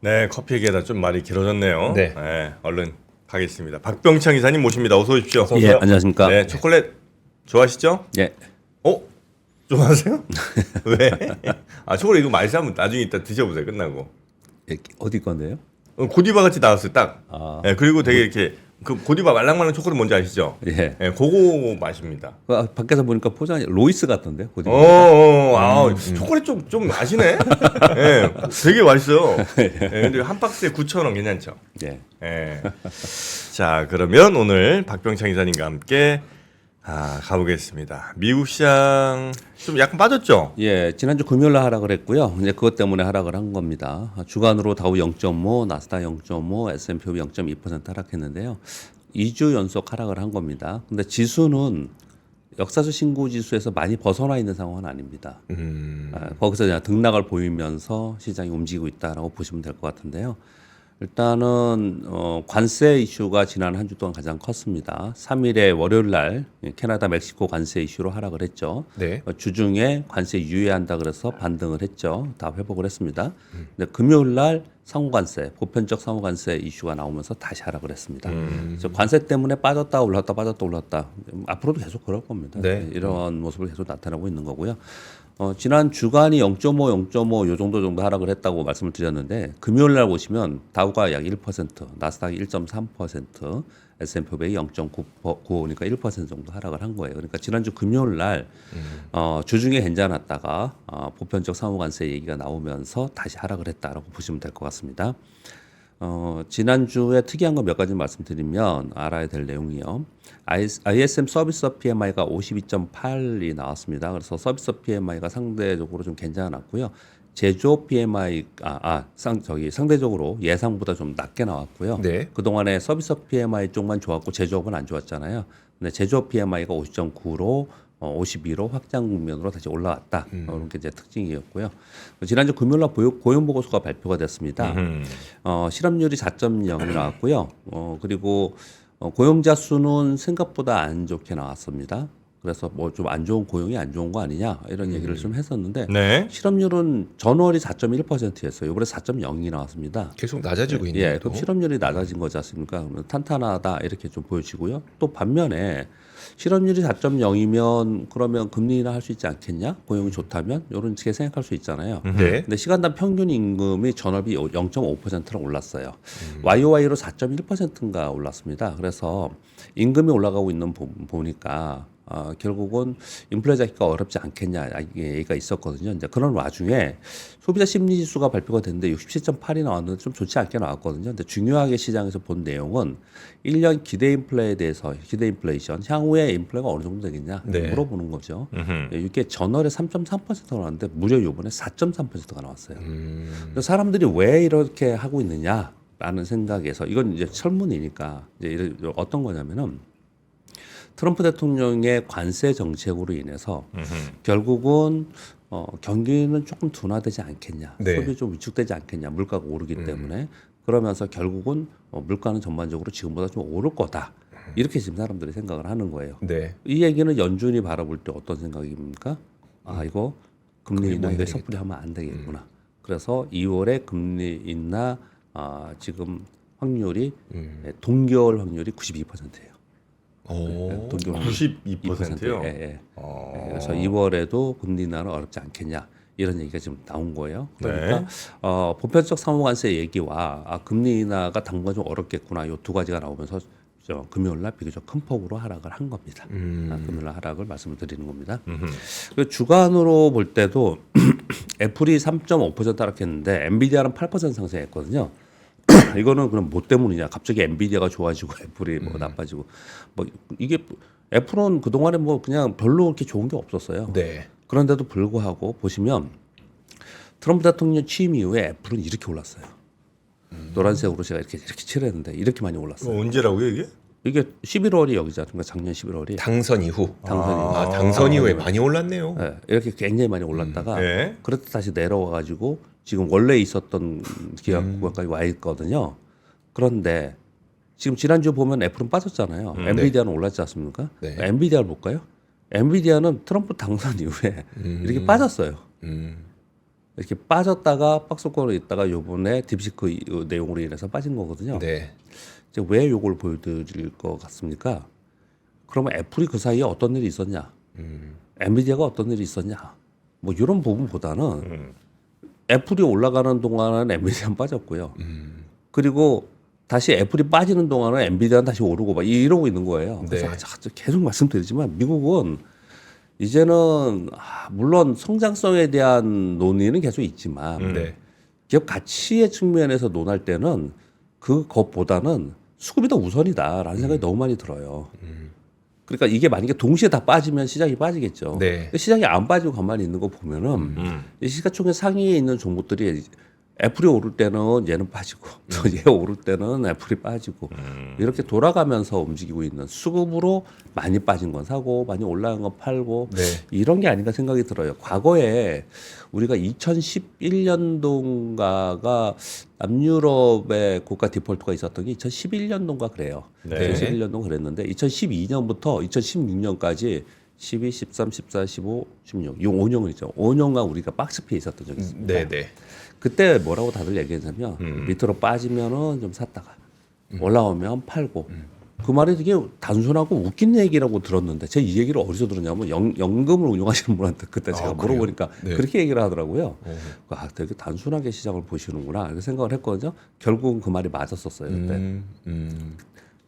네, 커피 얘기하다 좀 말이 길어졌네요. 네. 얼른 가겠습니다. 박병창 이사님 모십니다. 어서 오십시오. 어서 오세요. 예, 안녕하십니까. 네, 초콜릿 좋아하시죠? 예. 좋아하세요? 왜? 초콜릿 이거 맛있으면 나중에 이따 드셔보세요. 끝나고. 예, 어디 건데요? 고디바 같이 나왔어요, 딱. 아. 네, 그리고 되게 이렇게 그 고디바 말랑말랑 초콜릿 뭔지 아시죠? 예. 네, 그거 맛입니다. 밖에서 보니까 포장이 로이스 같던데요. 초콜릿 좀 아시네? 네, 되게 맛있어요. 네, 근데 한 박스에 9,000원 괜찮죠? 예. 네. 자, 그러면 오늘 박병창 이사님과 함께 가보겠습니다. 미국 시장 좀 약간 빠졌죠? 예, 지난주 금요일 날 하락을 했고요. 이제 그것 때문에 하락을 한 겁니다. 주간으로 다우 0.5, 나스닥 0.5, S&P 0.2% 하락했는데요. 2주 연속 하락을 한 겁니다. 근데 지수는 역사적 신고 지수에서 많이 벗어나 있는 상황은 아닙니다. 거기서 그냥 등락을 보이면서 시장이 움직이고 있다라고 보시면 될 것 같은데요. 일단은 관세 이슈가 지난 한 주 동안 가장 컸습니다. 3일에 월요일 날 캐나다 멕시코 관세 이슈로 하락을 했죠. 네. 주중에 관세 유예한다 그래서 반등을 했죠. 다 회복을 했습니다. 근데 금요일 날 상호관세, 보편적 상호관세 이슈가 나오면서 다시 하락을 했습니다. 그래서 관세 때문에 빠졌다 올랐다 빠졌다 올랐다. 앞으로도 계속 그럴 겁니다. 네. 이런 모습을 계속 나타나고 있는 거고요. 지난 주간이 0.5 요 정도 하락을 했다고 말씀을 드렸는데 금요일 날 보시면 다우가 약 1%, 나스닥이 1.3%, S&P 500이 0.95니까 1% 정도 하락을 한 거예요. 그러니까 지난주 금요일 날 주중에 괜찮았다가 보편적 상호관세 얘기가 나오면서 다시 하락을 했다라고 보시면 될 것 같습니다. 지난주에 특이한 거 몇 가지 말씀드리면 알아야 될 내용이요. ISM 서비스 PMI가 52.8이 나왔습니다. 그래서 서비스 PMI가 상대적으로 좀 괜찮았고요. 제조업 PMI 상대적으로 예상보다 좀 낮게 나왔고요. 네. 그동안에 서비스 PMI 쪽만 좋았고 제조업은 안 좋았잖아요. 근데 제조업 PMI가 50.9로 52로 확장 국면으로 다시 올라왔다. 이런 게 이제 특징이었고요. 지난주 금요일날 고용 보고서가 발표가 됐습니다. 실업률이 4.0이 나왔고요. 그리고 고용자 수는 생각보다 안 좋게 나왔습니다. 그래서 뭐 좀 안 좋은 고용이 안 좋은 거 아니냐 이런 얘기를 좀 했었는데 네. 실업률은 전월이 4.1%였어요. 이번에 4.0이 나왔습니다. 계속 낮아지고 있네요. 예, 그럼 실업률이 낮아진 거지 않습니까? 그러면 탄탄하다 이렇게 좀 보여지고요. 또 반면에 실업률이 4.0이면 그러면 금리 인하 할 수 있지 않겠냐? 고용이 좋다면 이런 식의 생각할 수 있잖아요. 네. 근데 시간당 평균 임금이 전업이 0.5%로 올랐어요. YOY로 4.1%인가 올랐습니다. 그래서 임금이 올라가고 있는 보니까 결국은 인플레 잡기가 어렵지 않겠냐 얘기가 있었거든요. 이제 그런 와중에 소비자 심리 지수가 발표가 됐는데 67.8이 나왔는데 좀 좋지 않게 나왔거든요. 근데 중요하게 시장에서 본 내용은 1년 기대 인플레에 대해서 기대 인플레이션 향후에 인플레가 어느 정도 되겠냐 네. 물어보는 거죠. 이게 전월에 3.3%가 나왔는데 무려 이번에 4.3%가 나왔어요. 그래서 사람들이 왜 이렇게 하고 있느냐라는 생각에서 이건 이제 설문이니까 이제 어떤 거냐면은 트럼프 대통령의 관세 정책으로 인해서 결국은 경기는 조금 둔화되지 않겠냐, 네. 소비 좀 위축되지 않겠냐, 물가가 오르기 때문에 그러면서 결국은 물가는 전반적으로 지금보다 좀 오를 거다. 이렇게 지금 사람들이 생각을 하는 거예요. 네. 이 얘기는 연준이 바라볼 때 어떤 생각입니까? 이거 금리 인하 이거 되겠다. 섣불리 하면 안 되겠구나. 그래서 2월에 금리 인하 지금 확률이 동결 확률이 92%예요. 동결 확률 92%요? 예, 예. 그래서 2월에도 금리 인하는 어렵지 않겠냐 이런 얘기가 지금 나온 거예요. 그러니까 네. 보편적 상호관세 얘기와 금리 인하가 당분간 좀 어렵겠구나 이 두 가지가 나오면서 금요일날 비교적 큰 폭으로 하락을 한 겁니다. 금요일날 하락을 말씀을 드리는 겁니다. 그리고 주간으로 볼 때도 애플이 3.5% 하락했는데 엔비디아는 8% 상승했거든요. 이거는 그럼 뭐 때문이냐? 갑자기 엔비디아가 좋아지고 애플이 뭐 나빠지고 뭐 이게 애플은 그 동안에 뭐 그냥 별로 그렇게 좋은 게 없었어요. 네. 그런데도 불구하고 보시면 트럼프 대통령 취임 이후에 애플은 이렇게 올랐어요. 노란색으로 제가 이렇게 칠했는데 이렇게 많이 올랐어요. 언제라고요 이게? 이게 11월이 여기지 않습니까? 작년 11월이 당선 이후. 당선이 당선 이후에 많이 올랐네요. 네, 이렇게 굉장히 많이 올랐다가 네. 그래도 다시 내려와가지고 지금 원래 있었던 기업 구간까지 와 있거든요. 그런데 지금 지난주 보면 애플은 빠졌잖아요. 엔비디아는 올랐지 않습니까? 네. 엔비디아를 볼까요? 엔비디아는 트럼프 당선 이후에 이렇게 빠졌어요. 이렇게 빠졌다가 박스권으로 있다가 요번에 딥시크 내용으로 인해서 빠진 거거든요. 네. 이제 왜 요걸 보여드릴 것 같습니까? 그러면 애플이 그 사이에 어떤 일이 있었냐? 엔비디아가 어떤 일이 있었냐? 뭐 이런 부분보다는 애플이 올라가는 동안은 엔비디아는 빠졌고요. 그리고 다시 애플이 빠지는 동안은 엔비디아는 다시 오르고 막 이러고 있는 거예요. 그래서 네. 계속 말씀드리지만 미국은 이제는 물론 성장성에 대한 논의는 계속 있지만 네. 기업 가치의 측면에서 논할 때는 그것보다는 수급이 더 우선이다라는 생각이 너무 많이 들어요. 그러니까 이게 만약에 동시에 다 빠지면 시장이 빠지겠죠. 네. 근데 시장이 안 빠지고 가만히 있는 거 보면은 이 시가총액 상위에 있는 종목들이 애플이 오를 때는 얘는 빠지고 또 얘 오를 때는 애플이 빠지고 이렇게 돌아가면서 움직이고 있는 수급으로 많이 빠진 건 사고 많이 올라간 건 팔고 네. 이런 게 아닌가 생각이 들어요. 과거에 우리가 2011년도인가가 남유럽의 고가 디폴트가 있었던 게 2011년도인가 그래요. 네. 2011년도 그랬는데 2012년부터 2016년까지 12, 13, 14, 15, 16, 이 5년은 있죠. 5년간 우리가 박스피에 있었던 적이 있습니다. 네. 네. 그때 뭐라고 다들 얘기했냐면 밑으로 빠지면은 좀 샀다가 올라오면 팔고 그 말이 되게 단순하고 웃긴 얘기라고 들었는데 제가 이 얘기를 어디서 들었냐면 연금을 운용하시는 분한테 그때 제가 그래요? 물어보니까 네. 그렇게 얘기를 하더라고요. 되게 단순하게 시장을 보시는구나 이렇게 생각을 했거든요. 결국은 그 말이 맞았었어요. 그때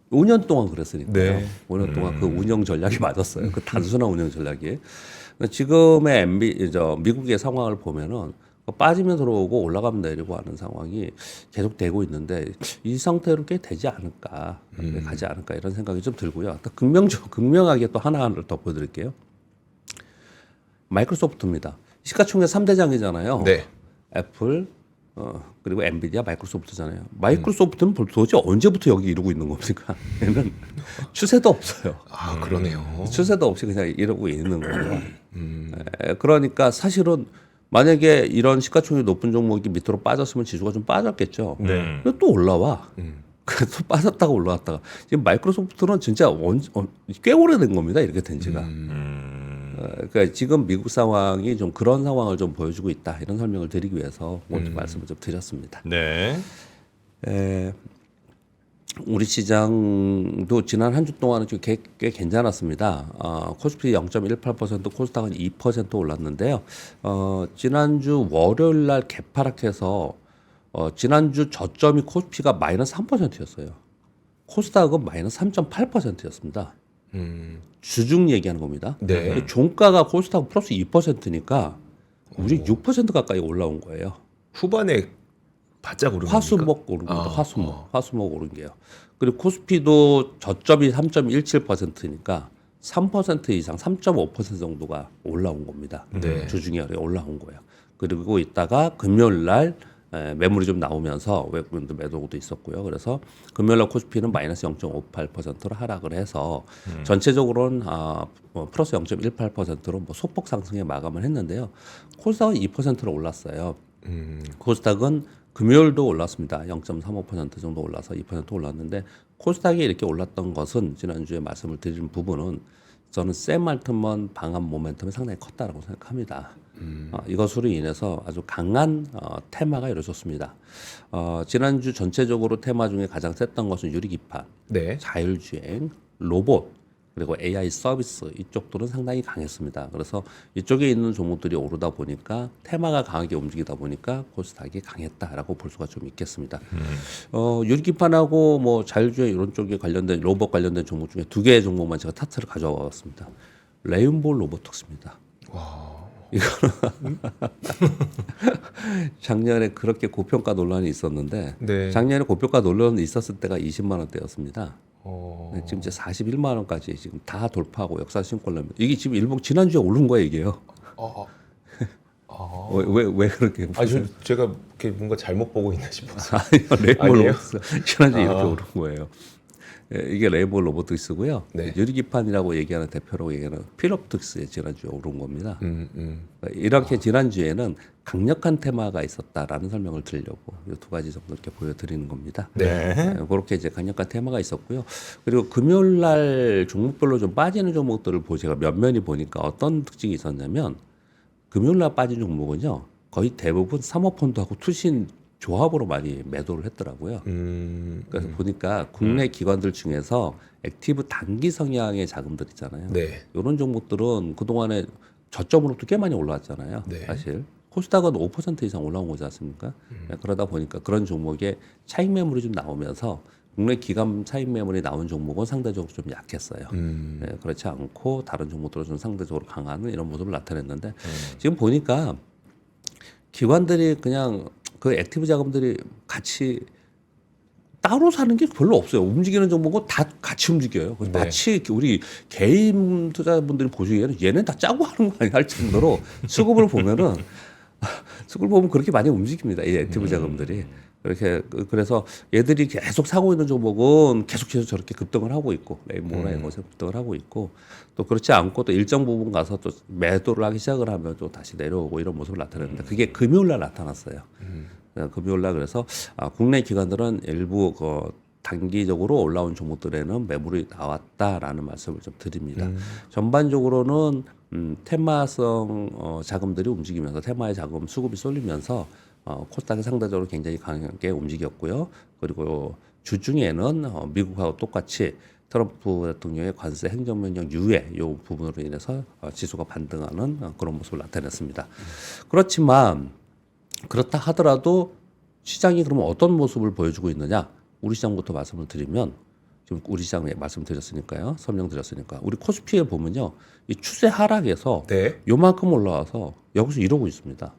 5년 동안 그랬으니까요. 네. 5년 동안 그 운영 전략이 맞았어요. 그 단순한 운영 전략이. 지금의 미국의 상황을 보면은 빠지면 들어오고 올라가면 내리고 하는 상황이 계속 되고 있는데 이 상태로 꽤 되지 않을까, 가지 않을까 이런 생각이 좀 들고요. 또 극명하게 또 하나를 더 보여드릴게요. 마이크로소프트입니다. 시가총액 3대장이잖아요. 네. 애플, 그리고 엔비디아, 마이크로소프트잖아요. 마이크로소프트는 도대체 언제부터 여기 이러고 있는 겁니까? 얘는 추세도 없어요. 아, 그러네요. 추세도 없이 그냥 이러고 있는 거예요. 그러니까 사실은 만약에 이런 시가총액이 높은 종목이 밑으로 빠졌으면 지수가 좀 빠졌겠죠. 네. 근데 또 올라와. 그래서 빠졌다가 올라왔다가 지금 마이크로소프트는 진짜 꽤 오래된 겁니다. 이렇게 된 지가. 그러니까 지금 미국 상황이 좀 그런 상황을 좀 보여주고 있다. 이런 설명을 드리기 위해서 오늘 말씀을 좀 드렸습니다. 네. 우리 시장도 지난 한 주 동안은 좀 꽤 괜찮았습니다. 코스피 0.18%, 코스닥은 2% 올랐는데요. 지난주 월요일 날 개파락해서 지난주 저점이 코스피가 마이너스 3%였어요. 코스닥은 마이너스 3.8%였습니다. 주중 얘기하는 겁니다. 네. 종가가 코스닥 플러스 2%니까 우리 6% 가까이 올라온 거예요. 후반에 바짝 오른 화수목 오른 겁니다. 화수목 오른 게요. 그리고 코스피도 저점이 3.17%니까 3% 이상, 3.5% 정도가 올라온 겁니다. 네. 주중에 올라온 거예요. 그리고 있다가 금요일 날 매물이 좀 나오면서 외국인들 매도도 있었고요. 그래서 금요일 날 코스피는 마이너스 0.58%로 하락을 해서 전체적으로는 플러스 0.18%로 뭐 소폭 상승에 마감을 했는데요. 코스닥은 2%로 올랐어요. 코스닥은 금요일도 올랐습니다. 0.35% 정도 올라서 2% 올랐는데 코스닥이 이렇게 올랐던 것은 지난주에 말씀을 드린 부분은 저는 샘 알트먼 방한 모멘텀이 상당히 컸다라고 생각합니다. 이것으로 인해서 아주 강한 테마가 이루어졌습니다. 지난주 전체적으로 테마 중에 가장 셌던 것은 유리기판, 네. 자율주행, 로봇, 그리고 AI 서비스 이쪽들은 상당히 강했습니다. 그래서 이쪽에 있는 종목들이 오르다 보니까 테마가 강하게 움직이다 보니까 코스닥이 강했다라고 볼 수가 좀 있겠습니다. 유리기판하고 뭐 자율주행 이런 쪽에 관련된 로봇 관련된 종목 중에 두 개의 종목만 제가 타트를 가져와 봤습니다. 레인보우 로보틱스입니다. 이거는 작년에 그렇게 고평가 논란이 있었는데 네. 작년에 고평가 논란이 있었을 때가 20만 원대였습니다. 지금 이제 41만 원까지 지금 다 돌파하고 역사 신고를 냅니다. 이게 지금 일본 지난주에 오른 거예요, 이게요. 왜 그렇게? 제가 이렇게 뭔가 잘못 보고 있나 싶어서. 아니요, 레이볼 아니에요? 로보틱스 지난주에 이렇게 오른 거예요. 이게 레이볼 로보틱스고요. 네. 유리기판이라고 얘기하는 대표로 얘기하는 필옵틱스에 지난주에 오른 겁니다. 이렇게 지난주에는 강력한 테마가 있었다라는 설명을 드리려고 이 두 가지 정도 이렇게 보여드리는 겁니다. 네. 그렇게 이제 강력한 테마가 있었고요. 그리고 금요일 날 종목별로 좀 빠지는 종목들을 제가 면면히 보니까 어떤 특징이 있었냐면 금요일 날 빠진 종목은요. 거의 대부분 사모펀드하고 투신 조합으로 많이 매도를 했더라고요. 그래서 보니까 국내 기관들 중에서 액티브 단기 성향의 자금들 있잖아요. 네. 이런 종목들은 그동안에 저점으로부터 꽤 많이 올라왔잖아요. 네. 사실 코스닥은 5% 이상 올라온 거지 않습니까? 네, 그러다 보니까 그런 종목에 차익 매물이 좀 나오면서 국내 기관 차익 매물이 나온 종목은 상대적으로 좀 약했어요. 네, 그렇지 않고 다른 종목들은 좀 상대적으로 강한 이런 모습을 나타냈는데 지금 보니까 기관들이 그냥 그 액티브 자금들이 같이 따로 사는 게 별로 없어요. 움직이는 종목은 다 같이 움직여요. 그래서 네. 마치 우리 개인 투자분들이 보시기에는 얘는 다 짜고 하는 거 아니야 할 정도로 수급을 보면은 수급을 보면 그렇게 많이 움직입니다. 이 액티브 자금들이. 그렇게 그래서 얘들이 계속 사고 있는 종목은 계속해서 저렇게 급등을 하고 있고 레인보우나 이런 것에 급등을 하고 있고 또 그렇지 않고 또 일정 부분 가서 또 매도를 하기 시작을 하면 또 다시 내려오고 이런 모습을 나타내는데 그게 금요일 날 나타났어요. 금요일 날 그래서 국내 기관들은 일부 단기적으로 올라온 종목들에는 매물이 나왔다라는 말씀을 좀 드립니다. 전반적으로는 테마성 자금들이 움직이면서 테마의 자금 수급이 쏠리면서 코스닥이 상대적으로 굉장히 강하게 움직였고요. 그리고 주중에는 미국하고 똑같이 트럼프 대통령의 관세 행정명령 유예 이 부분으로 인해서 지수가 반등하는 그런 모습을 나타냈습니다. 그렇지만 그렇다 하더라도 시장이 그러면 어떤 모습을 보여주고 있느냐? 우리 시장부터 말씀을 드리면 지금 우리 시장에 말씀드렸으니까요. 설명드렸으니까 우리 코스피에 보면요. 이 추세 하락에서 네. 요만큼 올라와서 여기서 이러고 있습니다.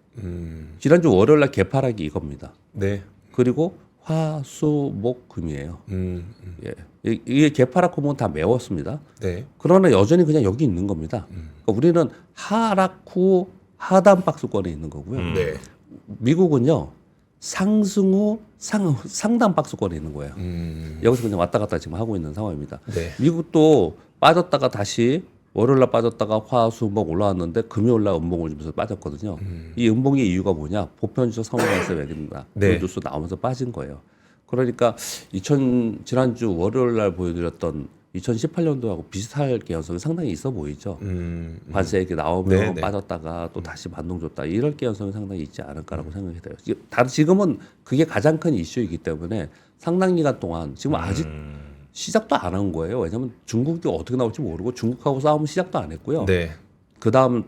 지난주 월요일 날 개파락이 이겁니다. 네. 그리고 화, 수, 목, 금이에요. 예. 이게 개파락 구멍은 다 메웠습니다. 네. 그러나 여전히 그냥 여기 있는 겁니다. 그러니까 우리는 하락 후 하단 박스권에 있는 거고요. 네. 미국은요. 상승 후 상단 박스권에 있는 거예요. 여기서 그냥 왔다 갔다 지금 하고 있는 상황입니다. 네. 미국도 빠졌다가 다시 월요일날 빠졌다가 화수목 올라왔는데 금요일날 음봉을 주면서 빠졌거든요. 이 음봉의 이유가 뭐냐? 보편적 상호관세 매긴다. 네. 그 뉴스 나오면서 빠진 거예요. 그러니까 지난주 월요일날 보여드렸던 2018년도하고 비슷할 개연성이 상당히 있어 보이죠. 관세 얘기 나오면 네, 네. 빠졌다가 또 다시 반동 줬다. 이럴 개연성이 상당히 있지 않을까라고 생각이 돼요. 지금은 그게 가장 큰 이슈이기 때문에 상당 기간 동안 지금 아직 시작도 안 한 거예요. 왜냐하면 중국이 어떻게 나올지 모르고 중국하고 싸움은 시작도 안 했고요. 네. 그 다음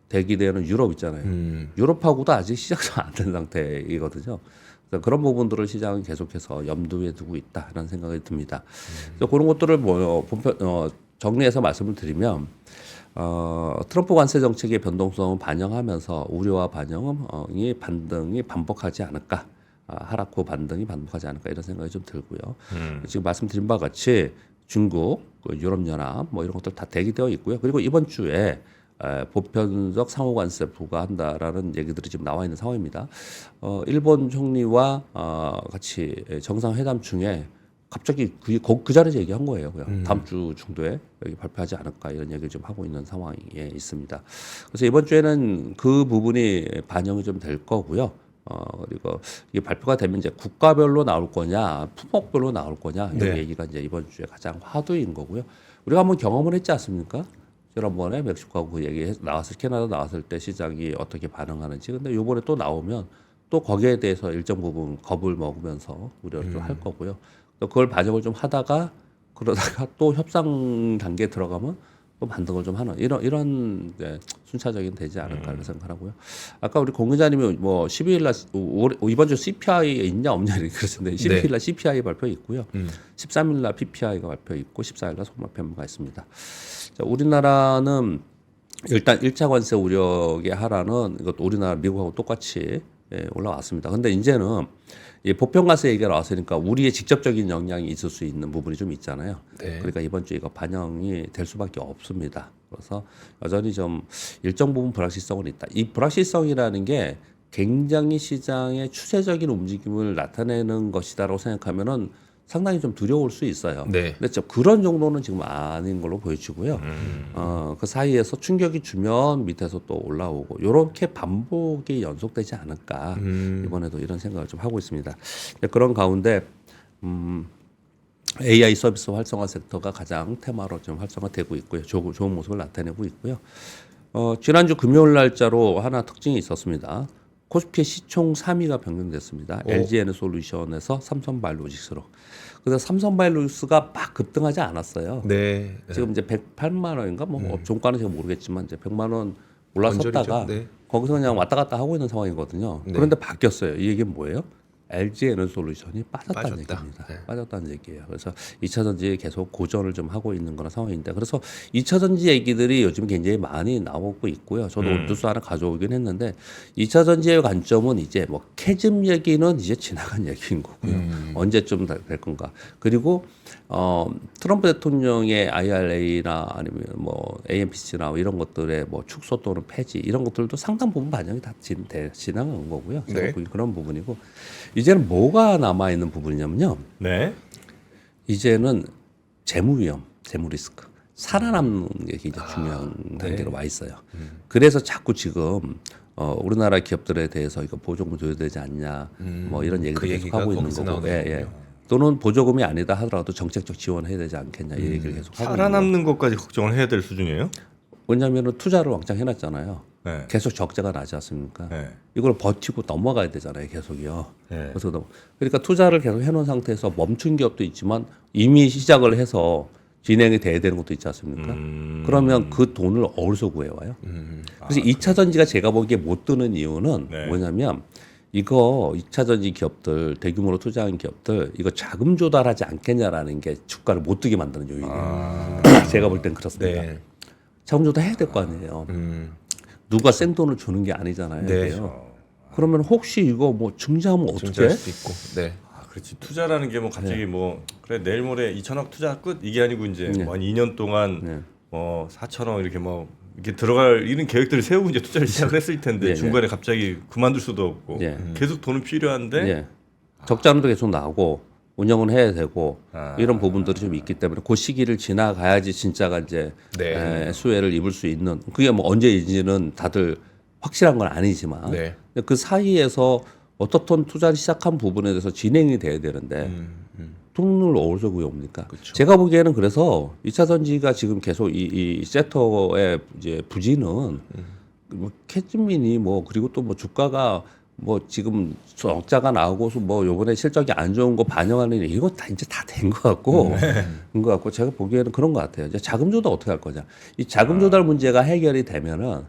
대기되는 유럽 있잖아요. 유럽하고도 아직 시작도 안 된 상태이거든요. 그래서 그런 부분들을 시장은 계속해서 염두에 두고 있다라는 생각이 듭니다. 그래서 그런 것들을 정리해서 말씀을 드리면 트럼프 관세 정책의 변동성을 반영하면서 우려와 반등이 반복하지 않을까. 하락 후 반등이 반복하지 않을까 이런 생각이 좀 들고요. 지금 말씀드린 바와 같이 중국, 유럽연합 뭐 이런 것들 다 대기되어 있고요. 그리고 이번 주에 보편적 상호관세 부과한다라는 얘기들이 지금 나와 있는 상황입니다. 일본 총리와 같이 정상회담 중에 갑자기 그 자리에서 얘기한 거예요. 그냥 다음 주 정도에 여기 발표하지 않을까 이런 얘기를 좀 하고 있는 상황에 있습니다. 그래서 이번 주에는 그 부분이 반영이 좀 될 거고요. 그리고 이게 발표가 되면 이제 국가별로 나올 거냐, 품목별로 나올 거냐, 이 네. 얘기가 이제 이번 주에 가장 화두인 거고요. 우리가 한번 경험을 했지 않습니까? 지난번에 멕시코하고 그 얘기 캐나다 나왔을 때 시장이 어떻게 반응하는지. 근데 이번에 또 나오면 또 거기에 대해서 일정 부분 겁을 먹으면서 우려를 좀 할 거고요. 또 그걸 반영을 좀 하다가 그러다가 또 협상 단계에 들어가면 또 반등을 좀 하는 이런 순차적인 되지 않을까 이런 생각하고요. 아까 우리 공 기자님이 뭐 12일 날 이번 주 CPI 있냐 없냐 이렇게 그러셨는데 12일 날 CPI 발표 있고요. 13일 날 PPI가 발표 있고 14일 날 소비자물가 있습니다. 자, 우리나라는 일단 1차 관세 우려의 하라는 이것도 우리나라 미국하고 똑같이 올라왔습니다. 근데 이제는 이 보편관세 얘기가 나왔으니까 우리의 직접적인 영향이 있을 수 있는 부분이 좀 있잖아요. 네. 그러니까 이번 주에 이거 반영이 될 수밖에 없습니다. 그래서 여전히 좀 일정 부분 불확실성은 있다. 이 불확실성이라는 게 굉장히 시장의 추세적인 움직임을 나타내는 것이다라고 생각하면은 상당히 좀 두려울 수 있어요. 네. 근데 그런 정도는 지금 아닌 걸로 보여지고요. 그 사이에서 충격이 주면 밑에서 또 올라오고 이렇게 반복이 연속되지 않을까 이번에도 이런 생각을 좀 하고 있습니다. 그런 가운데 AI 서비스 활성화 섹터가 가장 테마로 좀 활성화되고 있고요. 좋은 모습을 나타내고 있고요. 지난주 금요일 날짜로 하나 특징이 있었습니다. 코스피의 시총 3위가 변경됐습니다. 오. LG에너솔루션에서 삼성바이오로직스로. 그래서 삼성바이오로직스가 막 급등하지 않았어요. 네. 지금 이제 108만 원인가 뭐 종가는 제가 모르겠지만 이제 100만 원 올라섰다가 언저리죠. 네. 거기서 그냥 왔다 갔다 하고 있는 상황이거든요. 네. 그런데 바뀌었어요. 이 얘기는 뭐예요? LG에너솔루션이 빠졌다는 빠졌다. 얘기입니다. 네. 빠졌다는 얘기예요. 그래서 2차 전지 계속 고전을 좀 하고 있는 그런 상황인데, 그래서 2차 전지 얘기들이 요즘 굉장히 많이 나오고 있고요. 저도 뉴스 하나 가져오긴 했는데, 2차 전지의 관점은 이제 뭐 캐즘 얘기는 이제 지나간 얘기인 거고요. 언제쯤 될 건가. 그리고 트럼프 대통령의 IRA나 아니면 뭐 AMPC나 이런 것들의 뭐 축소 또는 폐지 이런 것들도 상당 부분 반영이 다 지나간 거고요. 제가 네. 보기엔 그런 부분이고, 이제는 뭐가 남아 있는 부분이냐면요. 네. 이제는 재무 위험, 재무 리스크, 살아남는 게 굉장히 중요한 단계로 와 있어요. 그래서 자꾸 지금 우리나라 기업들에 대해서 이거 보조금 줘야 되지 않냐, 뭐 이런 얘기도 그 계속 얘기가 하고 있는 거기서 거고, 나오는군요. 또는 보조금이 아니다 하더라도 정책적 지원해야 되지 않겠냐 이 얘기를 계속 하고 있는 거고. 살아남는 것까지 걱정을 해야 될 수준이에요? 왜냐하면 투자를 왕창 해놨잖아요. 네. 계속 적자가 나지 않습니까? 네. 이걸 버티고 넘어가야 되잖아요, 계속이요. 네. 그러니까 투자를 계속 해놓은 상태에서 멈춘 기업도 있지만 이미 시작을 해서 진행이 돼야 되는 것도 있지 않습니까? 그러면 그 돈을 어디서 구해와요? 그래서 2차 전지가 제가 보기에 못 드는 이유는 네. 뭐냐면, 이거 2차 전지 기업들, 대규모로 투자한 기업들, 이거 자금 조달하지 않겠냐라는 게 주가를 못 뜨게 만드는 요인이에요. 제가 볼 땐 그렇습니다. 네. 자금 조달 해야 될 거 아니에요. 누가 생돈을 주는 게 아니잖아요. 네. 이게요. 그러면 혹시 이거 뭐 증자하면 어떻게? 증자할 수도 있고. 네. 아, 그렇지. 투자라는 게 뭐 갑자기 뭐 그래 내일 모레 2천억 투자 끝 이게 아니고 이제 네. 뭐 한 2년 동안 네. 뭐 4천억 이렇게 뭐 이렇게 들어갈 이런 계획들을 세우고 이제 투자를 시작을 했을 텐데 네, 중간에 갑자기 그만둘 수도 없고 네. 계속 돈은 필요한데 예. 적자는 계속 나오고 운영은 해야 되고 아. 이런 부분들이 좀 있기 때문에 그 시기를 지나가야지 진짜가 이제 네. 수혜를 입을 수 있는, 그게 뭐 언제인지는 다들 확실한 건 아니지만 네. 근데 그 사이에서 어떻든 투자를 시작한 부분에 대해서 진행이 돼야 되는데 돈을 어디서 구해옵니까? 그쵸. 제가 보기에는 그래서 2차 전지가 지금 계속 이 섹터의 이제 부진은 뭐 캐즈민이 뭐 그리고 또 뭐 주가가 뭐 지금 적자가 나오고서 뭐 요번에 실적이 안 좋은 거 반영하는 일, 이거 다 이제 다 된 것 같고 된 것 같고 제가 보기에는 그런 것 같아요. 이제 자금 조달 어떻게 할 거냐. 이 자금 조달 문제가 해결이 되면은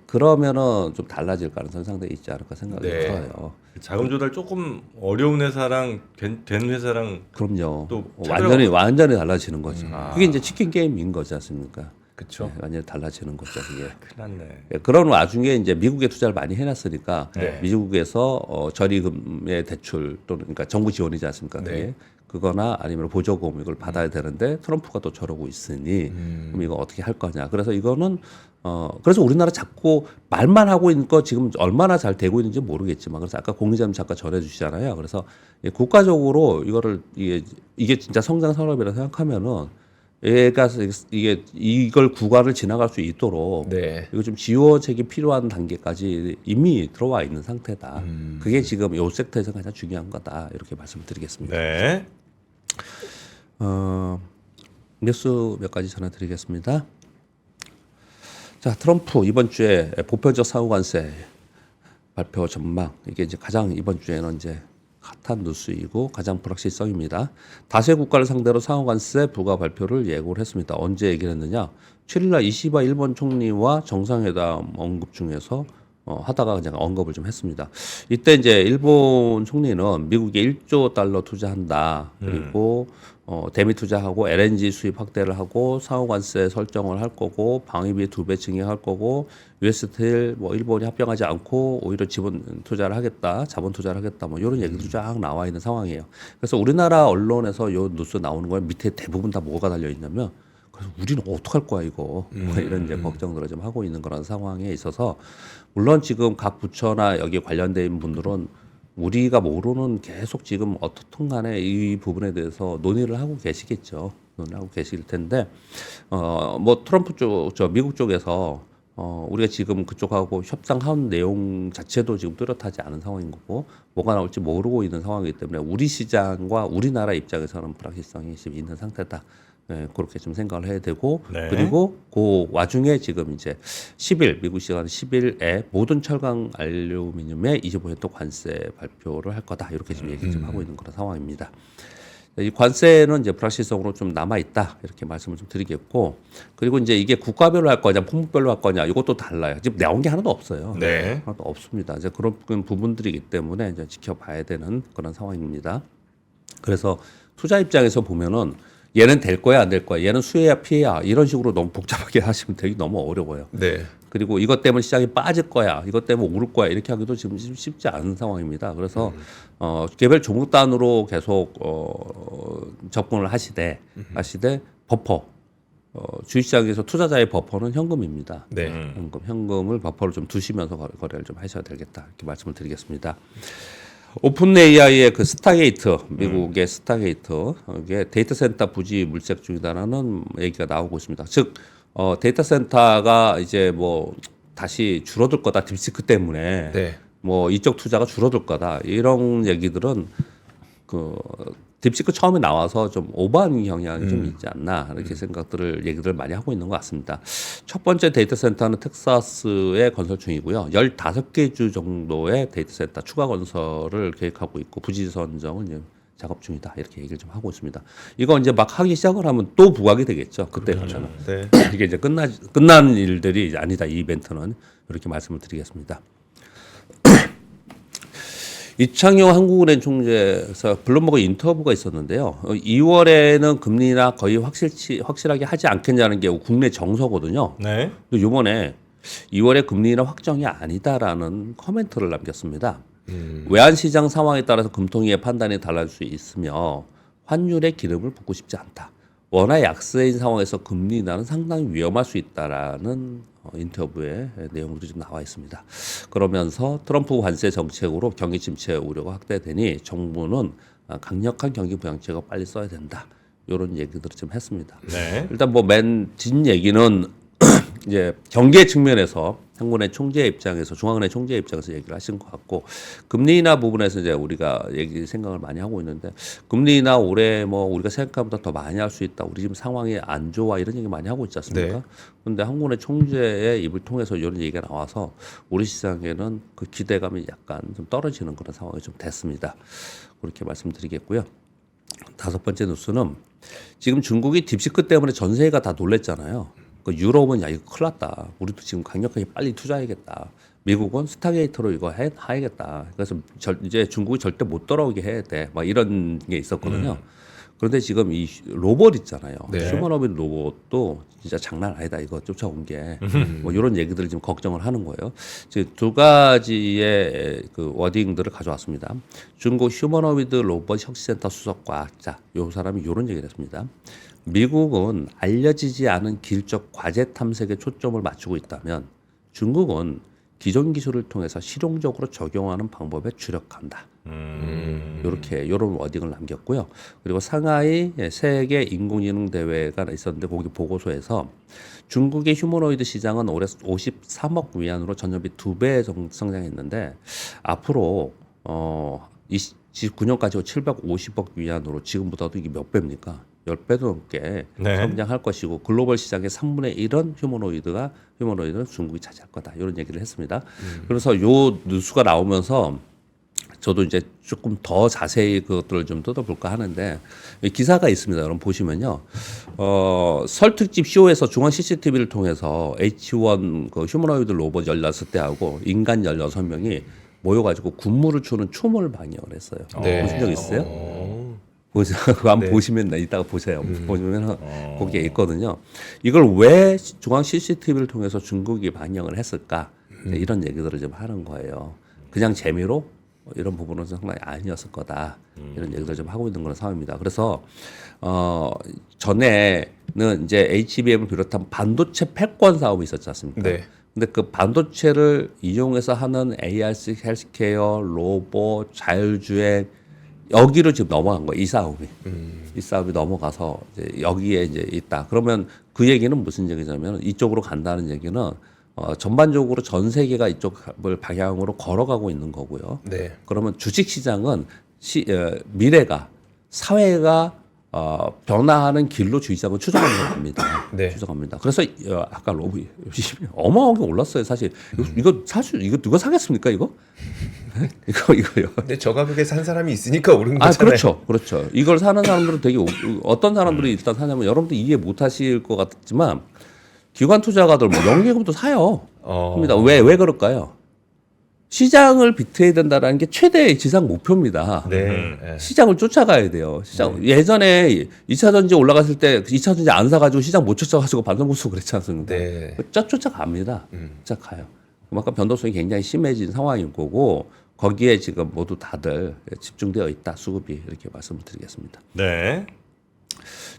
그러면은 좀 달라질 가능성이 상당히 있지 않을까 생각이 네. 들어요. 자금 조달 조금 어려운 회사랑 된 회사랑 그럼요. 또 완전히 달라지는 거죠. 그게 이제 치킨 게임인 거지 않습니까? 그렇죠. 네, 완전히 달라지는 거죠, 그게. 큰일 났네. 예, 그런 와중에 이제 미국에 투자를 많이 해놨으니까 네. 미국에서 저리금의 대출 또는 그러니까 정부 지원이지 않습니까? 그게 네. 그거나 아니면 보조금 이걸 받아야 되는데 트럼프가 또 저러고 있으니 그럼 이거 어떻게 할 거냐? 그래서 이거는 그래서 우리나라 자꾸 말만 하고 있는 거 지금 얼마나 잘 되고 있는지 모르겠지만, 그래서 아까 공기자님 잠깐 전해주시잖아요. 그래서 국가적으로 이거를 이게 진짜 성장 산업이라 생각하면은 얘가 이걸 구간을 지나갈 수 있도록 네. 이거 좀 지원책이 필요한 단계까지 이미 들어와 있는 상태다. 그게 지금 요 섹터에서 가장 중요한 거다. 이렇게 말씀드리겠습니다. 네. 뉴스 몇 가지 전해드리겠습니다. 자, 트럼프 이번 주에 보편적 상호관세 발표 전망, 이게 이제 가장 이번 주에는 이제 핫한 뉴스이고 가장 불확실성입니다. 다수의 국가를 상대로 상호관세 부과 발표를 예고를 했습니다. 언제 얘기를 했느냐? 7일날 이시바 일본 총리와 정상회담 언급 중에서 하다가 그냥 언급을 좀 했습니다. 이때 이제 일본 총리는 미국에 1조 달러 투자한다. 그리고 대미 투자하고 LNG 수입 확대를 하고 상호관세 설정을 할 거고 방위비 2배 증액할 거고 US 스틸 뭐 일본이 합병하지 않고 오히려 지분 투자를 하겠다, 자본 투자를 하겠다, 뭐 이런 얘기도 쫙 나와 있는 상황이에요. 그래서 우리나라 언론에서 요 뉴스 나오는 거에 밑에 대부분 다 뭐가 달려 있냐면, 그래서 우리는 어떡할 거야 이거 뭐 이런 이제 걱정들을 좀 하고 있는 그런 상황에 있어서, 물론 지금 각 부처나 여기에 관련된 분들은 우리가 모르는 계속 지금 어떻든 간에 이 부분에 대해서 논의를 하고 계시겠죠. 논의를 하고 계실 텐데, 뭐 트럼프 미국 쪽에서 우리가 지금 그쪽하고 협상한 내용 자체도 지금 뚜렷하지 않은 상황인 거고, 뭐가 나올지 모르고 있는 상황이기 때문에 우리 시장과 우리나라 입장에서는 불확실성이 지금 있는 상태다. 그렇게 좀 생각을 해야 되고 네. 그리고 그 와중에 지금 이제 10일 미국 시간 10일에 모든 철강 알루미늄에 25% 관세 발표를 할 거다 이렇게 지금 얘기 좀 하고 있는 그런 상황입니다. 이 관세는 이제 불확실성으로 좀 남아 있다 이렇게 말씀을 좀 드리겠고 그리고 이제 이게 국가별로 할 거냐 품목별로 할 거냐 이것도 달라요. 지금 나온 게 하나도 없어요. 네. 하나도 없습니다. 이제 그런 부분들이기 때문에 이제 지켜봐야 되는 그런 상황입니다. 그래서 투자 입장에서 보면은 얘는 될 거야 안 될 거야 얘는 수혜야 피해야 이런 식으로 너무 복잡하게 하시면 되게 너무 어려워요. 네. 그리고 이것 때문에 시장이 빠질 거야, 이것 때문에 오를 거야 이렇게 하기도 지금 쉽지 않은 상황입니다. 그래서 개별 종목 단으로 계속 접근을 하시되 버퍼 주식시장에서 투자자의 버퍼는 현금입니다. 네. 현금을 버퍼를 좀 두시면서 거래를 좀 하셔야 되겠다 이렇게 말씀을 드리겠습니다. 오픈 AI의 그 스타게이트 미국의 스타게이트 이게 데이터 센터 부지 물색 중이다라는 얘기가 나오고 있습니다. 즉 데이터 센터가 이제 뭐 다시 줄어들 거다 딥시크 때문에 네. 뭐 이쪽 투자가 줄어들 거다 이런 얘기들은 그 딥시크 처음에 나와서 좀 오버한 경향이 좀 있지 않나 이렇게 얘기들을 많이 하고 있는 것 같습니다. 첫 번째 데이터 센터는 텍사스에 건설 중이고요. 15개 주 정도의 데이터 센터 추가 건설을 계획하고 있고 부지 선정은 이제 작업 중이다 이렇게 얘기를 좀 하고 있습니다. 이거 이제 막 하기 시작을 하면 또 부각이 되겠죠. 그때부터는 네. 이게 이제 끝난 일들이 이제 아니다 이 이벤트는 이렇게 말씀을 드리겠습니다. 이창용 한국은행 총재에서 블룸버그 인터뷰가 있었는데요. 2월에는 금리나 거의 확실하게 하지 않겠냐는 게 국내 정서거든요. 네. 이번에 2월에 금리나 확정이 아니다라는 코멘트를 남겼습니다. 외환시장 상황에 따라서 금통위의 판단이 달라질 수 있으며 환율에 기름을 붓고 싶지 않다. 워낙 약세인 상황에서 금리 인하는 상당히 위험할 수 있다라는 인터뷰의 내용들이 좀 나와 있습니다. 그러면서 트럼프 관세 정책으로 경기 침체 우려가 확대되니 정부는 강력한 경기 부양책을 빨리 써야 된다. 이런 얘기들을 좀 했습니다. 네. 일단 뭐 맨 진 얘기는 이제 경계 측면에서 한국은행 총재 입장에서 중앙은행 총재 입장에서 얘기를 하신 것 같고 금리 인하 부분에서 이제 우리가 생각을 많이 하고 있는데 금리 인하 올해 뭐 우리가 생각한 보다 더 많이 할 수 있다. 우리 지금 상황이 안 좋아 이런 얘기 많이 하고 있지 않습니까? 네. 그런데 한국은행 총재의 입을 통해서 이런 얘기가 나와서 우리 시장에는 그 기대감이 약간 좀 떨어지는 그런 상황이 좀 됐습니다. 그렇게 말씀드리겠고요. 다섯 번째 뉴스는 지금 중국이 딥시크 때문에 전 세계가 다 놀랬잖아요. 그 유럽은 야 이거 큰일 났다. 우리도 지금 강력하게 빨리 투자해야겠다. 미국은 스타게이트로 이거 해야겠다. 그래서 이제 중국이 절대 못 돌아오게 해야 돼. 막 이런 게 있었거든요. 그런데 지금 이 로봇 있잖아요. 네. 휴머노빗 로봇도 진짜 장난 아니다. 이거 쫓아온 게. 뭐 이런 얘기들을 지금 걱정을 하는 거예요. 지금 두 가지의 그 워딩들을 가져왔습니다. 중국 휴머노비드 로봇 혁신센터 수석 과학자. 요 사람이 이런 얘기를 했습니다. 미국은 알려지지 않은 기술적 과제 탐색에 초점을 맞추고 있다면 중국은 기존 기술을 통해서 실용적으로 적용하는 방법에 주력한다. 이런 워딩을 남겼고요. 그리고 상하이 세계 인공지능 대회가 있었는데 거기 보고서에서 중국의 휴머노이드 시장은 올해 53억 위안으로 전년비 2배 성장했는데 앞으로 29년까지 750억 위안으로 지금보다도 이게 몇 배입니까? 10배도 넘게 네. 성장할 것이고 글로벌 시장의 3분의 1은 휴머노이드는 중국이 차지할 거다. 이런 얘기를 했습니다. 그래서 요 뉴스가 나오면서 저도 이제 조금 더 자세히 그것들을 좀 뜯어볼까 하는데 기사가 있습니다. 여러분 보시면요. 설 특집 쇼에서 중앙 CCTV를 통해서 H1 그 휴머노이드 로봇 16대하고 인간 16명이 모여가지고 군무를 추는 춤을 방영을 했어요. 네. 보신 적 있어요? 그거 한번 보시면 이따가 보세요. 보시면 거기에 있거든요. 이걸 왜 중앙 CCTV를 통해서 중국이 방영을 했을까? 이런 얘기들을 좀 하는 거예요. 그냥 재미로 이런 부분은 상당히 아니었을 거다. 이런 얘기를 좀 하고 있는 그런 상황입니다. 그래서 전에는 이제 HBM을 비롯한 반도체 패권 사업이 있었지 않습니까? 네. 근데 그 반도체를 이용해서 하는 ARC 헬스케어, 로봇, 자율주행 여기로 지금 넘어간 거예요. 이 싸움이. 이 싸움이 넘어가서 이제 여기에 이제 있다. 그러면 그 얘기는 무슨 얘기냐면 이쪽으로 간다는 얘기는 전반적으로 전 세계가 이쪽을 방향으로 걸어가고 있는 거고요. 네. 그러면 주식 시장은 미래가 사회가 변화하는 길로 주식시장을 추정하는 겁니다. 네. 추정합니다. 그래서 아까 로브 어마어마하게 올랐어요. 사실 이거 누가 사겠습니까 이거? 이거요. 근데 저 가격에 산 사람이 있으니까 오른 거잖아요. 그렇죠. 이걸 사는 사람들은 되게 어떤 사람들이 일단 사냐면 여러분들 이해 못하실 것 같지만 기관 투자가들 뭐 연계금도 사요. 합니다. 왜 그럴까요? 시장을 비트해야 된다라는 게 최대의 지상 목표입니다. 네. 시장을 쫓아가야 돼요. 예전에 2차 전지 올라갔을 때 2차 전지 안 사가지고 시장 못 쫓아가지고 반성구수 그랬지 않습니까? 네. 쫓아갑니다. 쫓아가요. 그만큼 변동성이 굉장히 심해진 상황인 거고 거기에 지금 모두 다들 집중되어 있다. 수급이 이렇게 말씀을 드리겠습니다. 네.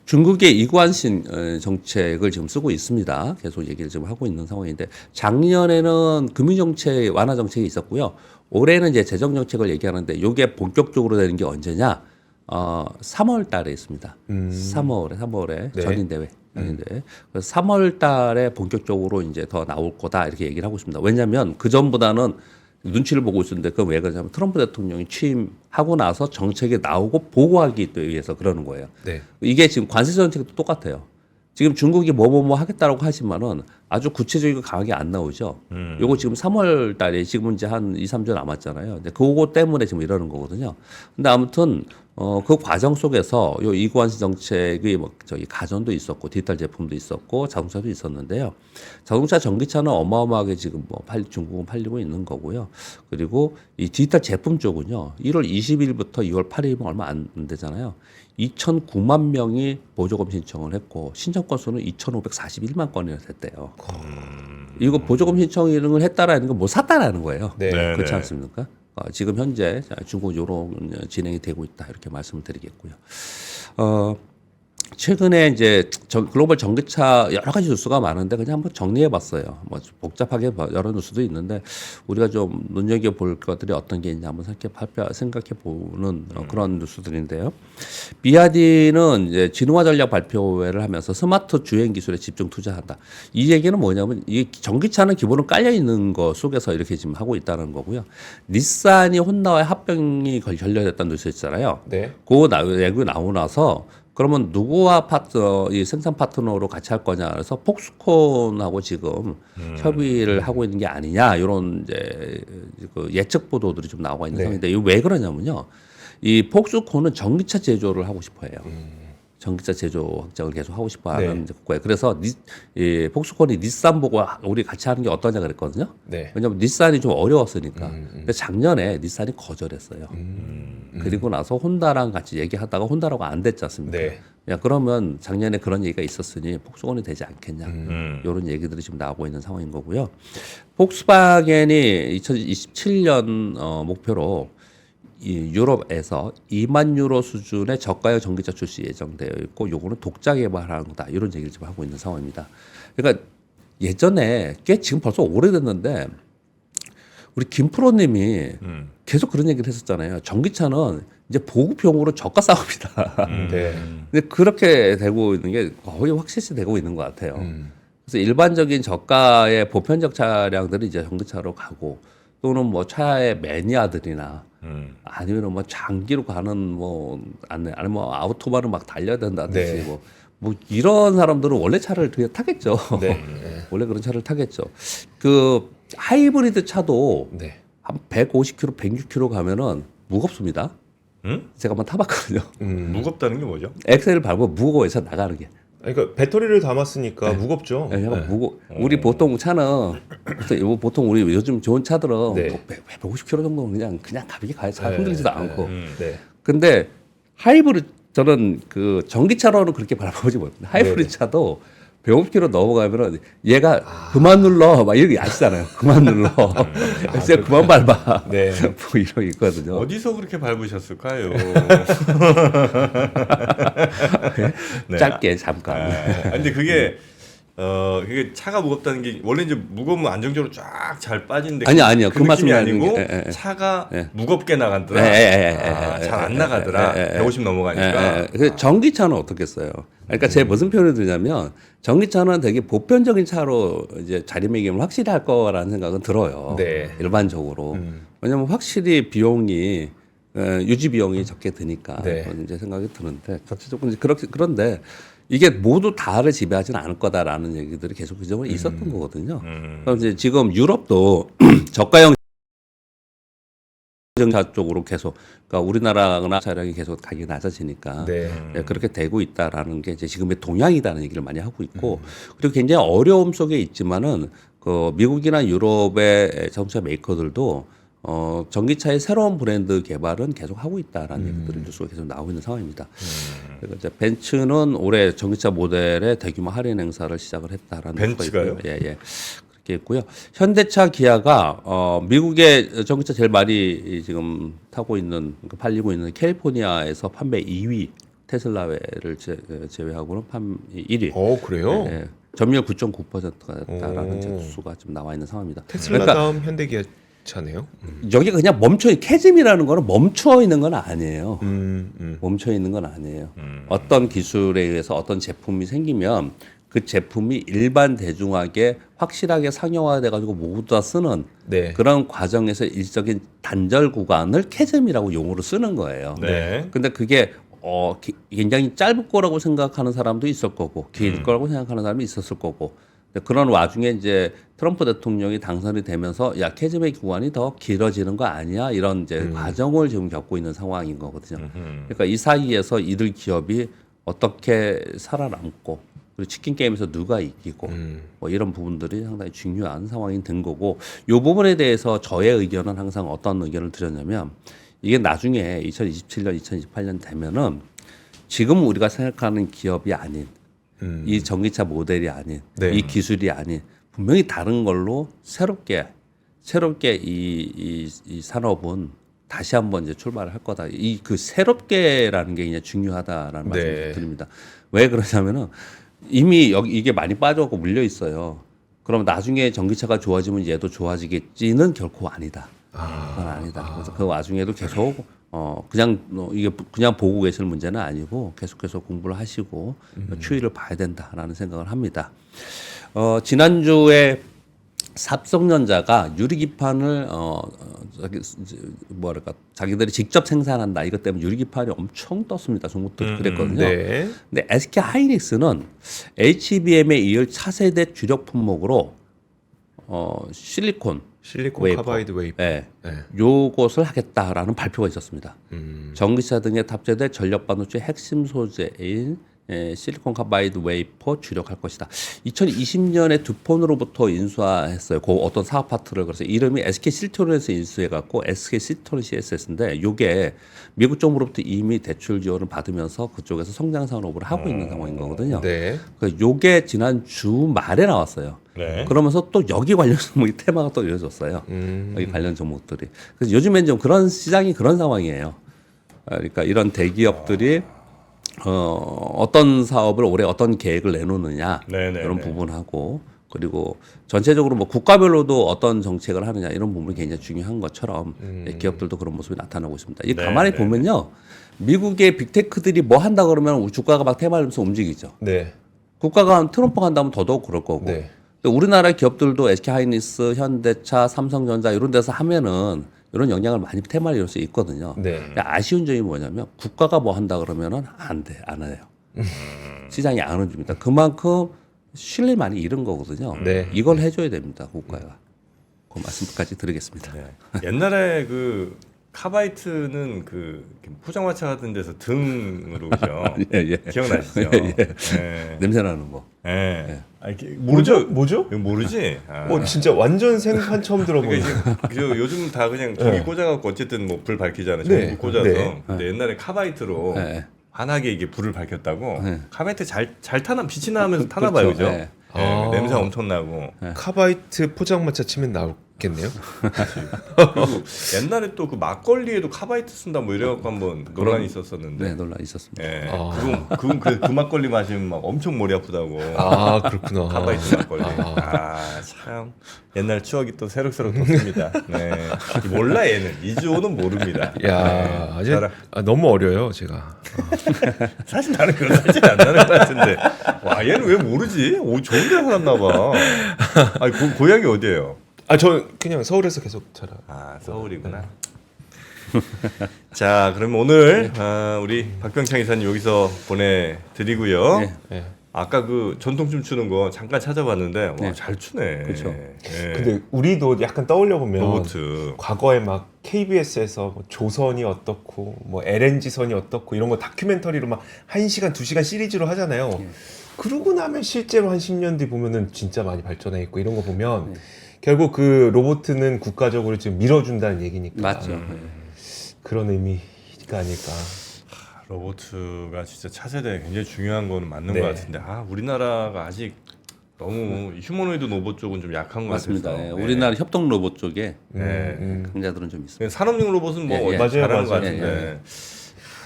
중국의 이관신 정책을 지금 쓰고 있습니다. 계속 얘기를 지금 하고 있는 상황인데 작년에는 금융정책 완화 정책이 있었고요. 올해는 이제 재정정책을 얘기하는데 이게 본격적으로 되는 게 언제냐? 3월 달에 있습니다. 3월에 네. 전인대회. 그래서 3월 달에 본격적으로 이제 더 나올 거다 이렇게 얘기를 하고 있습니다. 왜냐하면 그 전보다는 눈치를 보고 있었는데 그건 왜 그러냐면 트럼프 대통령이 취임하고 나서 정책이 나오고 보고하기 위해서 그러는 거예요. 네. 이게 지금 관세 정책도 똑같아요. 지금 중국이 뭐 하겠다라고 하지만은 아주 구체적이고 강하게 안 나오죠. 요거 지금 3월 달에 지금 이제 한 2, 3주 남았잖아요. 근데 그거 때문에 지금 이러는 거거든요. 근데 아무튼 그 과정 속에서 요 이관시 정책의 뭐 저기 가전도 있었고 디지털 제품도 있었고 자동차도 있었는데요. 자동차 전기차는 어마어마하게 지금 뭐 중국은 팔리고 있는 거고요. 그리고 이 디지털 제품 쪽은요. 1월 20일부터 2월 8일이면 얼마 안 되잖아요. 2,009만 명이 보조금 신청을 했고 신청 건수는 2,541만 건이나 됐대요. 이거 보조금 신청을 했다라는 건 뭐 샀다라는 거예요. 네. 그렇지 않습니까? 지금 현재 중국 요런 진행이 되고 있다 이렇게 말씀을 드리겠고요. 최근에 이제 글로벌 전기차 여러 가지 뉴스가 많은데 그냥 한번 정리해 봤어요. 뭐 복잡하게 여러 뉴스도 있는데 우리가 좀 눈여겨 볼 것들이 어떤 게 있냐 한번 생각해 보는 그런 뉴스들인데요. 비아디는 이제 진화 전략 발표회를 하면서 스마트 주행 기술에 집중 투자한다. 이 얘기는 뭐냐면 이 전기차는 기본으로 깔려 있는 거 속에서 이렇게 지금 하고 있다는 거고요. 닛산이 혼다와의 합병이 결렬됐다는 뉴스 있잖아요. 네. 그거 얘기 나오고 나서 그러면 누구와 이 생산 파트너로 같이 할 거냐 그래서 폭스콘하고 지금 협의를 하고 있는 게 아니냐 이런 이제 그 예측 보도들이 좀 나오고 있는 상황인데 이거 왜 그러냐면요. 이 폭스콘은 전기차 제조를 하고 싶어해요. 전기차 제조 확장을 계속 하고 싶어하는 거예요. 그래서 이 폭스콘이 닛산 보고 우리 같이 하는 게 어떠냐 그랬거든요. 네. 왜냐하면 닛산이 좀 어려웠으니까. 근데 작년에 닛산이 거절했어요. 그리고 나서 혼다랑 같이 얘기하다가 혼다라고 안 됐지 않습니까? 네. 야 그러면 작년에 그런 얘기가 있었으니 폭스콘이 되지 않겠냐 이런 얘기들이 지금 나오고 있는 상황인 거고요. 폭스바겐이 2027년 목표로 이 유럽에서 2만 유로 수준의 저가형 전기차 출시 예정되어 있고 요거는 독자 개발하는 거다 이런 얘기를 지금 하고 있는 상황입니다. 그러니까 예전에 꽤 지금 벌써 오래됐는데 우리 김프로님이 계속 그런 얘기를 했었잖아요. 전기차는 이제 보급형으로 저가 싸움이다. 네. 근데 그렇게 되고 있는 게 거의 확실시 되고 있는 것 같아요. 그래서 일반적인 저가의 보편적 차량들이 이제 전기차로 가고 또는 뭐 차의 매니아들이나 아니면 뭐 장기로 가는 뭐 아니 뭐 아우토바를 막 달려야 된다든지 네. 뭐 이런 사람들은 원래 차를 그냥 타겠죠. 네. 원래 그런 차를 타겠죠. 그 하이브리드 차도 네. 한 150km, 160km 가면은 무겁습니다. 응? 제가 한번 타봤거든요. 무겁다는 게 뭐죠? 엑셀을 밟으면 무거워요. 차 나가는 게. 그러니까 배터리를 담았으니까 무겁죠. 네, 우리 보통 차는 보통 우리 요즘 좋은 차들은 네. 뭐 150km 정도는 그냥 가볍게 가요. 잘 네, 흔들리지도 네, 않고. 네. 근데 하이브리드 저는 그 전기차로는 그렇게 바라보지 못해요. 하이브리드 차도 150km 넘어가면은 얘가 그만 눌러 막 이렇게 아시잖아요. 그만 눌러. 그래서 그만 밟아. 네. 뭐 이런 있거든요. 어디서 그렇게 밟으셨을까요? 네. 짧게 잠깐. 근데 그게 차가 무겁다는 게 원래 이제 무거우면 안정적으로 쫙 잘 빠지는데 아니요. 그 그 말씀이 느낌이 아니고 아니고, 차가 예. 무겁게 나간더라. 잘 안 나가더라. 150 넘어가니까. 그 전기차는 어떻겠어요? 그러니까 제 무슨 표현을 드냐면 전기차는 되게 보편적인 차로 이제 자리매김을 확실히 할 거라는 생각은 들어요. 네. 일반적으로. 왜냐면 확실히 비용이 유지 비용이 적게 드니까 네. 그런 이제 생각이 드는데 전체적으로 이제 그런데 이게 모두 다를 지배하지는 않을 거다라는 얘기들이 계속 그전에 있었던 거거든요. 그럼 이제 지금 유럽도 저가형 자동차 쪽으로 계속 그러니까 우리나라나 차량이 계속 가격이 낮아지니까 네. 그렇게 되고 있다라는 게 이제 지금의 동향이다는 얘기를 많이 하고 있고 그리고 굉장히 어려움 속에 있지만은 그 미국이나 유럽의 자동차 메이커들도 전기차의 새로운 브랜드 개발은 계속 하고 있다라는 얘기들을 뉴스가 계속 나오고 있는 상황입니다. 그리고 이제 벤츠는 올해 전기차 모델의 대규모 할인 행사를 시작을 했다라는 벤츠가요? 뉴스가 있고요. 예. 그렇게 있고요. 현대차, 기아가 미국의 전기차 제일 많이 지금 타고 있는 팔리고 있는 캘리포니아에서 판매 2위 테슬라를 제외하고는 판매 1위. 그래요? 예. 점유율 9.9%가 됐다라는 뉴스가 좀 나와 있는 상황입니다. 테슬라 그러니까 다음 현대기아 차네요. 여기가 그냥 캐즘이라는 거는 멈춰 있는 건 아니에요. 음. 멈춰 있는 건 아니에요. 어떤 기술에 의해서 어떤 제품이 생기면 그 제품이 일반 대중에게 확실하게 상용화돼 가지고 모두 다 쓰는 네. 그런 과정에서 일적인 단절 구간을 캐즘이라고 용어로 쓰는 거예요. 네. 근데 그게 굉장히 짧을 거라고 생각하는 사람도 있을 거고 길 거라고 생각하는 사람이 있었을 거고 그런 와중에 이제 트럼프 대통령이 당선이 되면서 야 캐즘의 구간이 더 길어지는 거 아니야 이런 이제 과정을 지금 겪고 있는 상황인 거거든요. 그러니까 이 사이에서 이들 기업이 어떻게 살아남고 그리고 치킨 게임에서 누가 이기고 뭐 이런 부분들이 상당히 중요한 상황이 된 거고 이 부분에 대해서 저의 의견은 항상 어떤 의견을 드렸냐면 이게 나중에 2027년, 2028년 되면은 지금 우리가 생각하는 기업이 아닌 이 전기차 모델이 아닌 네. 이 기술이 아닌 분명히 다른 걸로 새롭게 이 산업은 다시 한번 이제 출발을 할 거다. 이 그 새롭게라는 게 이제 중요하다라는 네. 말씀을 드립니다. 왜 그러냐면은 이미 여기 이게 많이 빠져갖고 물려 있어요. 그럼 나중에 전기차가 좋아지면 얘도 좋아지겠지는 결코 아니다. 그건 아니다. 그래서 그 와중에도 계속 이게 그냥 보고 계실 문제는 아니고 계속해서 공부를 하시고 추이를 봐야 된다라는 생각을 합니다. 지난주에 삼성전자가 유리기판을 자기들이 직접 생산한다. 이것 때문에 유리기판이 엄청 떴습니다. 중국도 그랬거든요. 네. 근데 SK 하이닉스는 HBM에 이을 차세대 주력 품목으로 실리콘 웨이퍼. 카바이드 웨이퍼. 네. 네. 요것을 하겠다라는 발표가 있었습니다. 전기차 등에 탑재될 전력 반도체 핵심 소재인 실리콘 카바이드 웨이퍼 주력할 것이다. 2020년에 두폰으로부터 인수했어요. 그 어떤 사업 파트를 그래서 이름이 SK 실트론에서 인수해갖고 SK 실트론 CSS인데 요게 미국 정부로부터 이미 대출 지원을 받으면서 그쪽에서 성장 산업을 하고 있는 상황인 거거든요. 네. 그 요게 지난 주말에 나왔어요. 네. 그러면서 또 여기 관련 종목이 테마가 또 이어졌어요. 여기 관련 종목들이. 그래서 요즘엔 좀 그런 시장이 그런 상황이에요. 그러니까 이런 대기업들이 어떤 사업을 올해 어떤 계획을 내놓느냐 네네네. 이런 부분하고 그리고 전체적으로 뭐 국가별로도 어떤 정책을 하느냐 이런 부분이 굉장히 중요한 것처럼 기업들도 그런 모습이 나타나고 있습니다. 이 가만히 보면요, 미국의 빅테크들이 뭐 한다 그러면 주가가 막 테마하면서 움직이죠. 네. 국가가 트럼프가 한다면 더더욱 그럴 거고. 네. 근데 우리나라 기업들도 SK 하이닉스, 현대차, 삼성전자 이런 데서 하면은 이런 영향을 많이 테마를 이룰 수 있거든요. 네. 근데 아쉬운 점이 뭐냐면 국가가 뭐 한다 그러면은 안 해요. 시장이 안 움직입니다. 그만큼 신뢰 많이 잃은 거거든요. 네. 이걸 해줘야 됩니다. 국가가. 그 말씀까지 드리겠습니다. 네. 옛날에 그 카바이트는 그 포장마차 같은 데서 등으로 그죠? 예. 기억나시죠? 예. 네. 냄새 나는 거. 예. 모르죠? 뭐죠? 이거 모르지? 아. 진짜 완전 생판 처음 들어보는. 그러니까 지금 요즘 다 그냥 전기 꽂아갖고 어쨌든 뭐 불 밝히잖아요. 네. 전기 꽂아서. 네. 근데 옛날에 카바이트로 네. 환하게 이게 불을 밝혔다고. 네. 카바이트 잘 타나 빛이 나면서 타나봐요, 그죠? 네. 아. 냄새 엄청 나고. 카바이트 포장마차 치면 나오겠네요. 그리고 옛날에 또 그 막걸리에도 카바이트 쓴다 뭐 이래갖고 한번 논란이 있었었는데. 네, 논란 있었습니다. 예. 아. 그건 그 막걸리 마시면 막 엄청 머리 아프다고. 아, 그렇구나. 카바이트 막걸리. 참 옛날 추억이 또 새록새록 돋습니다. 네. 몰라 얘는 이주호는 모릅니다. 야, 네. 아직 너무 어려요, 제가. 사실 나는 그런 사실 안 나는 것 같은데. 와 얘는 왜 모르지? 좋은 데 살았나 봐. 고향이 어디예요? 저 그냥 서울에서 계속 자라. 서울이구나. 자, 그럼 오늘 우리 박병창 이사님 여기서 보내드리고요. 네. 네. 아까 그 전통춤 추는 거 잠깐 찾아봤는데 와, 네. 잘 추네. 그쵸. 예. 근데 우리도 약간 떠올려 보면 로보트. 과거에 막 KBS에서 뭐 조선이 어떻고 뭐 LNG선이 어떻고 이런 거 다큐멘터리로 막 1시간, 2시간 시리즈로 하잖아요. 예. 그러고 나면 실제로 한 10년 뒤 보면은 진짜 많이 발전해 있고 이런 거 보면 네. 결국 그 로보트는 국가적으로 지금 밀어준다는 얘기니까 맞죠. 그런 의미가 아닐까. 로보트가 진짜 차세대 굉장히 중요한 거는 맞는 네. 것 같은데 우리나라가 아직 너무 휴머노이드 로봇 쪽은 좀 약한 것 맞습니다. 같아서. 예. 우리나라 협동 로봇 쪽에 네. 강자들은 좀 있습니다. 산업용 로봇은 뭐 예, 예. 얼마 잘하는 맞아요, 것 맞아요. 같은데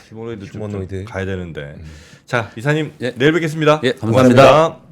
휴머노이드 쪽 좀 휴머노이드. 가야 되는데. 자 이사님 예. 내일 뵙겠습니다. 예, 감사합니다. 고맙습니다.